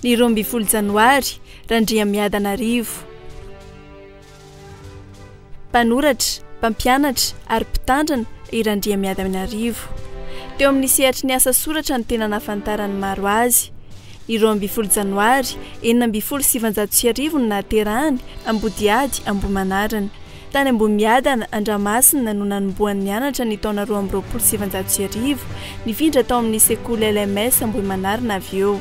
Ny 12 Janoary Randriamiadanarivo. Mpanoratra, mpampianatra ary mpitandrina i Randriamiadanarivo. Teo amin'ny sehatry ny asa soratra ny tena nahafantarany maro azy. Ny 12 Janoary 1709 no nahaterahany Ambodiady Ambohimanarina. Tany Ambohimiadana Andramasina no nanombohan'ny nianatra ny taona 1709 nifindra tao amin'ny sekoly LMS Ambohimanarina avy eo.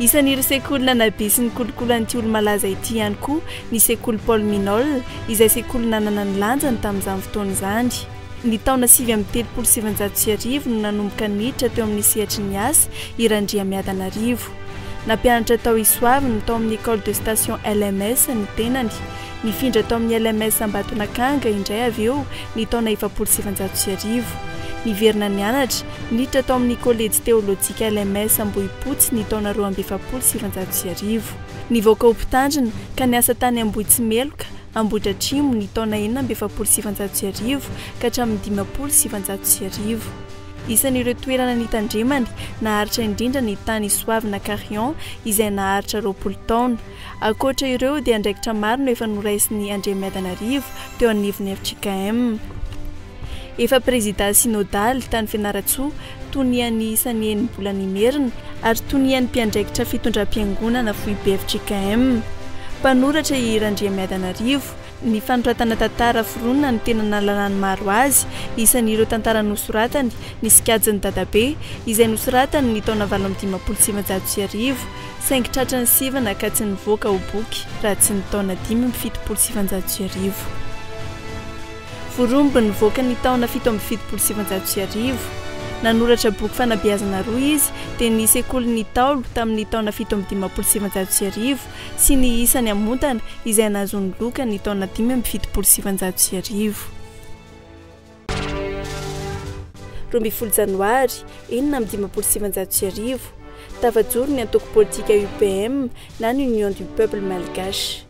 Isan'ireo sekoly nanabe sy nikolokolan'ity olo-malaza ity ihany koa ny sekoly Paul Minol, izay sekoly nanana ny lanjany tamin'izany fotoana izany. Ny taona 1709 no nanomboka niditra teo amin'ny sehatry ny asa i Randriamiadanarivo. Nampianatra tao Isoavy tao amin'ny école de station LMS ny tenany. Nifindra tao amin'ny LMS Ambatonakanga indray avy eo ny taona 1709. Niverina nianatra niditra tao amin'ny collège théologique LMS Ambohipotsy ny taona 1709. Nivoaka ho mpitandrina ka niasa tany Ambohitsimeloka, Ambohidratrimo ny taona 1709 ka hatramin'ny 1709. Isan'ireo toerana nitandremany naharitra indrindra ny tany Isoavy na Carillon izay naharitra 20 taona. Ankoatra ireo dia andraikitra maro no efa noraisin'ny Andriamiadanarivo teo anivon'ny FJKM. Efa président synodal tany Fianaratsoa tonian'ny isan'ny enimbolana imerina ary tonian'ny mpiandraikitra fitondram-piangonana foibe FJKM. Mpanoratra i Randriamiadanarivo. Ny fanoratana tantara foronina ny tena nalalany maro azy. Isan'ireo tantara nosoratany ny Sikajin'ny Dadabe izay nosoratany ny taona 1709 saingy tratrany sivana ka tsy nivoaka ho boky raha tsy ny taona 1709. Vorombo nivoaka ny taona 1709. Nanoratra boky fanabeazana roa izy dia ny sekoly ny Taolo tamin'ny taona 1709 sy ny isany Hamontana izay nazony loka ny taona 1709. 12 Janoary 1709 tafajoro ny antoko politika UPM na ny Union du Peuple Malgache.